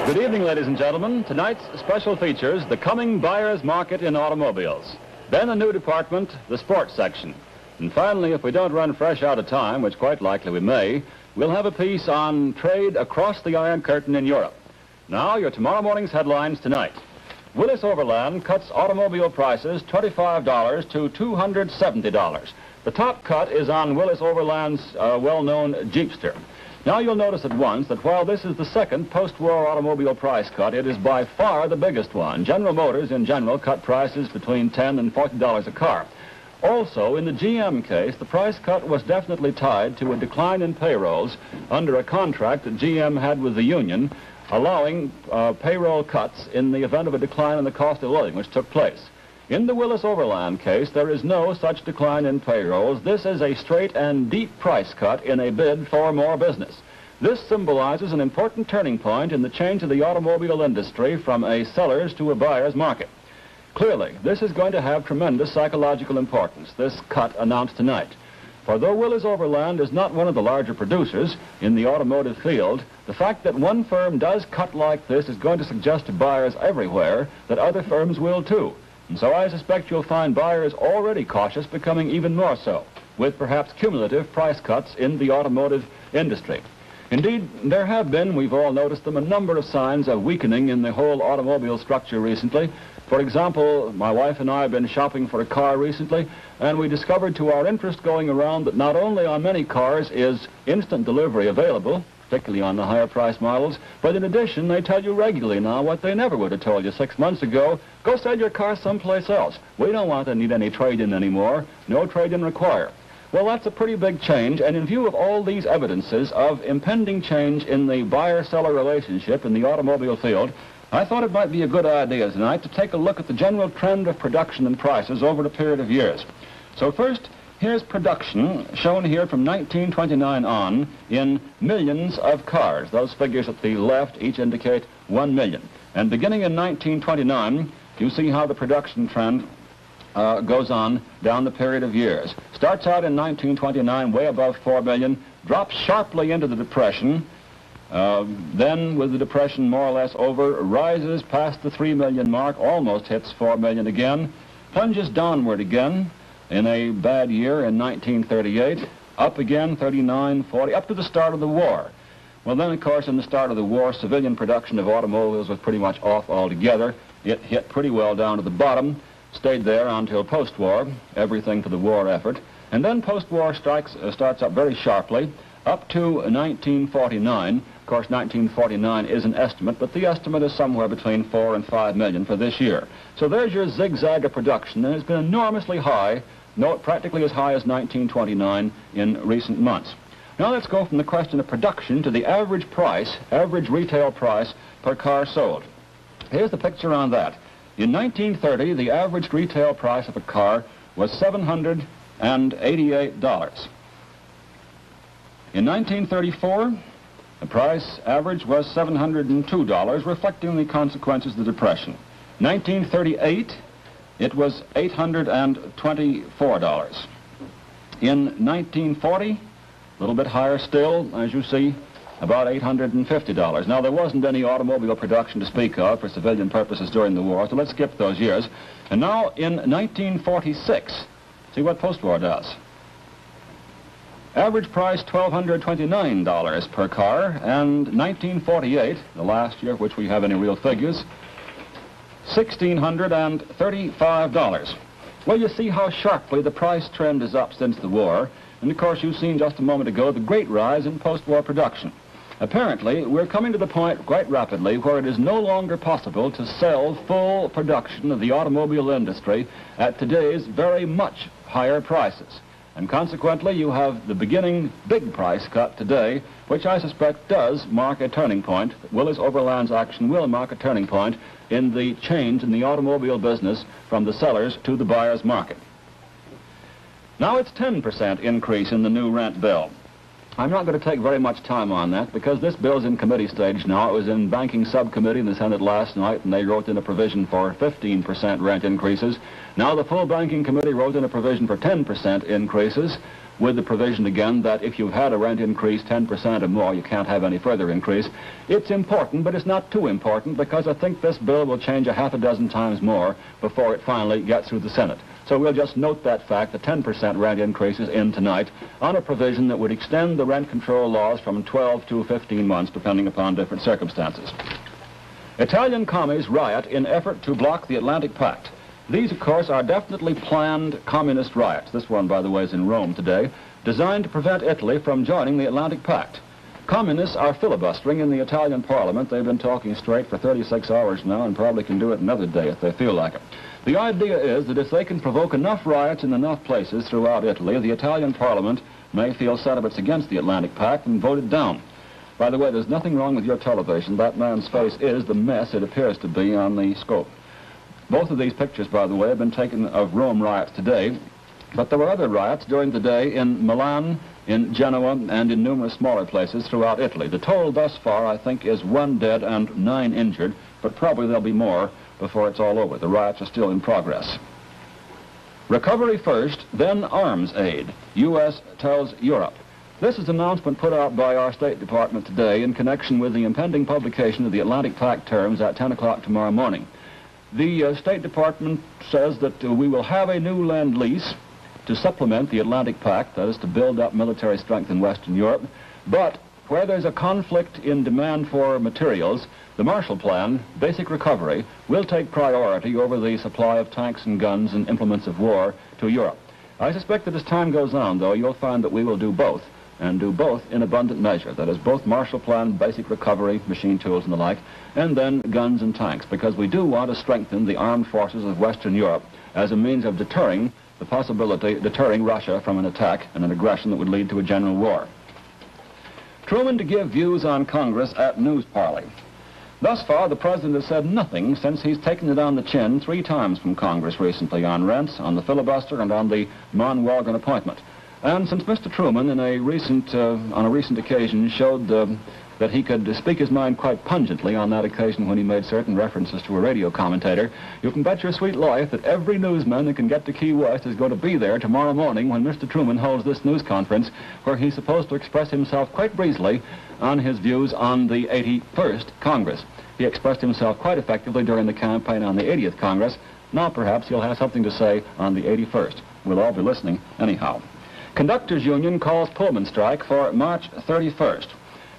Good evening, ladies and gentlemen. Tonight's special features the coming buyer's market in automobiles. Then a new department, the sports section. And finally, if we don't run fresh out of time, which quite likely we may, we'll have a piece on trade across the Iron Curtain in Europe. Now, your tomorrow morning's headlines tonight. Willis Overland cuts automobile prices $25 to $270. The top cut is on Willis Overland's well-known Jeepster. Now you'll notice at once that while this is the second post-war automobile price cut, it is by far the biggest one. General Motors, in general, cut prices between $10 and $40 a car. Also, in the GM case, the price cut was definitely tied to a decline in payrolls under a contract that GM had with the union, allowing payroll cuts in the event of a decline in the cost of living, which took place. In the Willis Overland case, there is no such decline in payrolls. This is a straight and deep price cut in a bid for more business. This symbolizes an important turning point in the change of the automobile industry from a seller's to a buyer's market. Clearly, this is going to have tremendous psychological importance, this cut announced tonight. For though Willis Overland is not one of the larger producers in the automotive field, the fact that one firm does cut like this is going to suggest to buyers everywhere that other firms will too. And so I suspect you'll find buyers already cautious becoming even more so, with perhaps cumulative price cuts in the automotive industry. Indeed, there have been, we've all noticed them, a number of signs of weakening in the whole automobile structure recently. For example, my wife and I have been shopping for a car recently, and we discovered to our interest going around that not only on many cars is instant delivery available, particularly on the higher price models, but in addition, they tell you regularly now what they never would have told you 6 months ago. Go sell your car someplace else. We don't want to need any trade-in anymore. No trade-in required. Well, that's a pretty big change, and in view of all these evidences of impending change in the buyer-seller relationship in the automobile field, I thought it might be a good idea tonight to take a look at the general trend of production and prices over a period of years. So first, here's production shown here from 1929 on in millions of cars. Those figures at the left each indicate 1 million. And beginning in 1929, you see how the production trend goes on down the period of years. Starts out in 1929 way above 4 million, drops sharply into the Depression, then with the Depression more or less over, rises past the 3 million mark, almost hits 4 million again, plunges downward again in a bad year in 1938, up again 39, 40, up to the start of the war. Well then, of course, in the start of the war, civilian production of automobiles was pretty much off altogether. It hit pretty well down to the bottom, stayed there until post-war, everything for the war effort. And then post-war starts up very sharply, up to 1949. Of course, 1949 is an estimate, but the estimate is somewhere between 4 and 5 million for this year. So there's your zigzag of production, and it's been enormously high, practically as high as 1929 in recent months. Now let's go from the question of production to the average price, average retail price per car sold. Here's the picture on that. In 1930, the average retail price of a car was $788. In 1934, the price average was $702, reflecting the consequences of the Depression. 1938, it was $824. In 1940, a little bit higher still, as you see, about $850. Now, there wasn't any automobile production to speak of for civilian purposes during the war, so let's skip those years. And now, in 1946, see what post-war does. Average price $1,229 per car, and 1948, the last year of which we have any real figures, $1,635. Well, you see how sharply the price trend is up since the war, and of course you've seen just a moment ago the great rise in post-war production. Apparently, we're coming to the point quite rapidly where it is no longer possible to sell full production of the automobile industry at today's very much higher prices. And consequently, you have the beginning big price cut today, which I suspect does mark a turning point. Willis Overland's action will mark a turning point in the change in the automobile business from the sellers to the buyer's market. Now it's 10% increase in the new rent bill. I'm not going to take very much time on that because this bill's in committee stage now. It was in banking subcommittee in the Senate last night, and they wrote in a provision for 15% rent increases. Now the full banking committee wrote in a provision for 10% increases. with the provision again that if you've had a rent increase 10% or more, you can't have any further increase. It's important, but it's not too important, because I think this bill will change a half a dozen times more before it finally gets through the Senate. So we'll just note that fact, the 10% rent increases in tonight on a provision that would extend the rent control laws from 12 to 15 months, depending upon different circumstances. Italian commies riot in effort to block the Atlantic Pact. These, of course, are definitely planned communist riots. This one, by the way, is in Rome today, designed to prevent Italy from joining the Atlantic Pact. Communists are filibustering in the Italian parliament. They've been talking straight for 36 hours now and probably can do it another day if they feel like it. The idea is that if they can provoke enough riots in enough places throughout Italy, the Italian parliament may feel sentiments against the Atlantic Pact and vote it down. By the way, there's nothing wrong with your television. That man's face is the mess it appears to be on the scope. Both of these pictures, by the way, have been taken of Rome riots today, but there were other riots during the day in Milan, in Genoa, and in numerous smaller places throughout Italy. The total thus far, I think, is 1 dead and 9 injured, but probably there'll be more before it's all over. The riots are still in progress. Recovery first, then arms aid. U.S. tells Europe. This is an announcement put out by our State Department today in connection with the impending publication of the Atlantic Pact terms at 10 o'clock tomorrow morning. The State Department says that we will have a new Lend-Lease to supplement the Atlantic Pact, that is to build up military strength in Western Europe, but where there's a conflict in demand for materials, the Marshall Plan, basic recovery, will take priority over the supply of tanks and guns and implements of war to Europe. I suspect that as time goes on, though, you'll find that we will do both, and do both in abundant measure. That is, both Marshall Plan, basic recovery, machine tools and the like, and then guns and tanks, because we do want to strengthen the armed forces of Western Europe as a means of deterring Russia from an attack and an aggression that would lead to a general war. Truman to give views on Congress at news parley. Thus far, the President has said nothing since he's taken it on the chin 3 times from Congress recently on rents, on the filibuster, and on the Mon Walgren appointment. And since Mr. Truman, on a recent occasion, showed that he could speak his mind quite pungently on that occasion when he made certain references to a radio commentator, you can bet your sweet life that every newsman that can get to Key West is going to be there tomorrow morning when Mr. Truman holds this news conference, where he's supposed to express himself quite breezily on his views on the 81st Congress. He expressed himself quite effectively during the campaign on the 80th Congress. Now perhaps he'll have something to say on the 81st. We'll all be listening anyhow. Conductors Union calls Pullman strike for March 31st.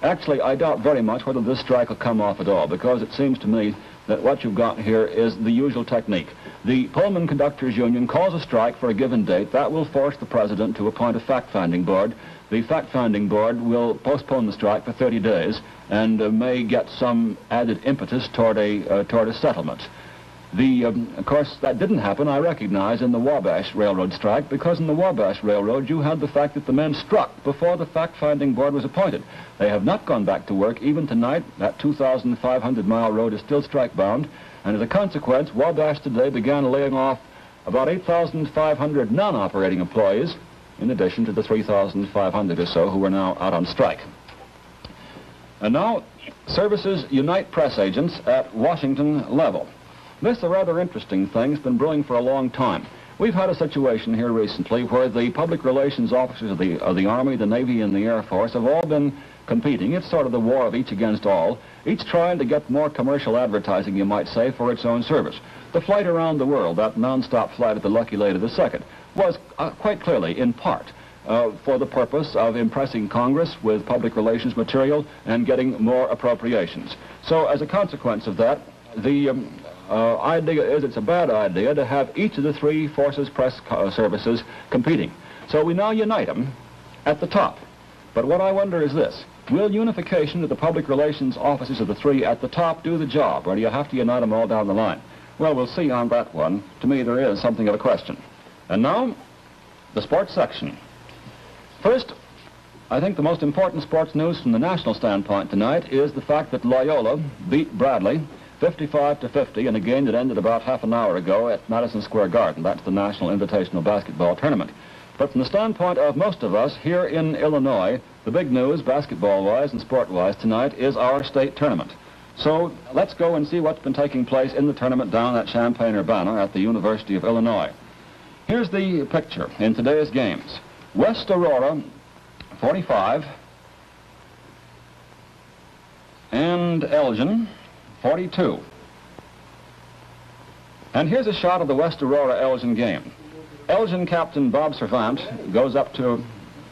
Actually, I doubt very much whether this strike will come off at all, because it seems to me that what you've got here is the usual technique. The Pullman Conductors Union calls a strike for a given date. That will force the President to appoint a fact-finding board. The fact-finding board will postpone the strike for 30 days and may get some added impetus toward a settlement. Of course, that didn't happen, I recognize, in the Wabash Railroad strike, because in the Wabash Railroad you had the fact that the men struck before the fact-finding board was appointed. They have not gone back to work even tonight. That 2,500-mile road is still strike-bound, and as a consequence, Wabash today began laying off about 8,500 non-operating employees, in addition to the 3,500 or so who are now out on strike. And now, services unite press agents at Washington level. This is a rather interesting thing. It's been brewing for a long time. We've had a situation here recently where the public relations officers of the Army, the Navy, and the Air Force have all been competing. It's sort of the war of each against all, each trying to get more commercial advertising, you might say, for its own service. The flight around the world, that non-stop flight of the Lucky Lady II, was quite clearly, in part, for the purpose of impressing Congress with public relations material and getting more appropriations. So as a consequence of that, the idea is it's a bad idea to have each of the 3 forces press services competing. So we now unite them at the top. But what I wonder is this: will unification of the public relations offices of the 3 at the top do the job, or do you have to unite them all down the line? Well, we'll see on that one. To me, there is something of a question. And now, the sports section. First, I think the most important sports news from the national standpoint tonight is the fact that Loyola beat Bradley 55-50 in a game that ended about half an hour ago at Madison Square Garden. That's the National Invitational Basketball Tournament. But from the standpoint of most of us here in Illinois, the big news, basketball-wise and sport-wise tonight, is our state tournament. So let's go and see what's been taking place in the tournament down at Champaign-Urbana at the University of Illinois. Here's the picture in today's games. West Aurora, 45. And Elgin, 42. And here's a shot of the West Aurora-Elgin game. Elgin captain Bob Servant goes up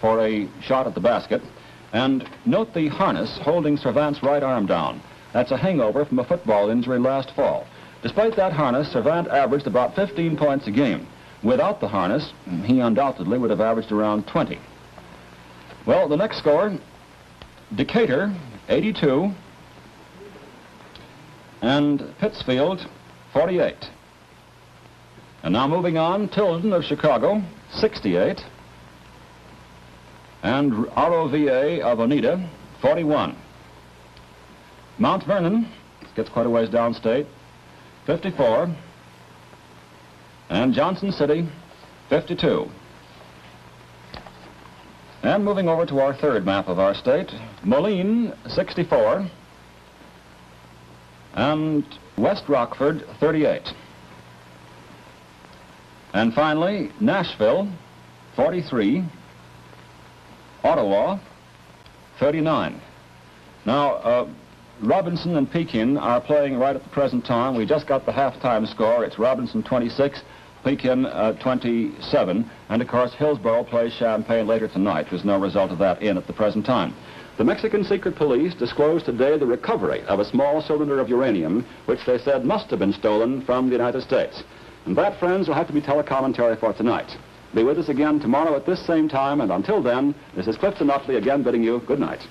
for a shot at the basket. And note the harness holding Servant's right arm down. That's a hangover from a football injury last fall. Despite that harness, Servant averaged about 15 points a game. Without the harness, he undoubtedly would have averaged around 20. Well, the next score, Decatur, 82, and Pittsfield, 48. And now moving on, Tilden of Chicago, 68, and ROVA of Oneida, 41. Mount Vernon, gets quite a ways downstate, 54, and Johnson City, 52. And moving over to our third map of our state, Moline, 64, and West Rockford, 38. And finally, Nashville, 43, Ottawa, 39. Now, Robinson and Pekin are playing right at the present time. We just got the halftime score. It's Robinson 26, Pekin 27. And, of course, Hillsborough plays Champaign later tonight. There's no result of that in at the present time. The Mexican Secret Police disclosed today the recovery of a small cylinder of uranium, which they said must have been stolen from the United States. And that, friends, will have to be telecommentary for tonight. Be with us again tomorrow at this same time, and until then, this is Clifton Utley again bidding you good night.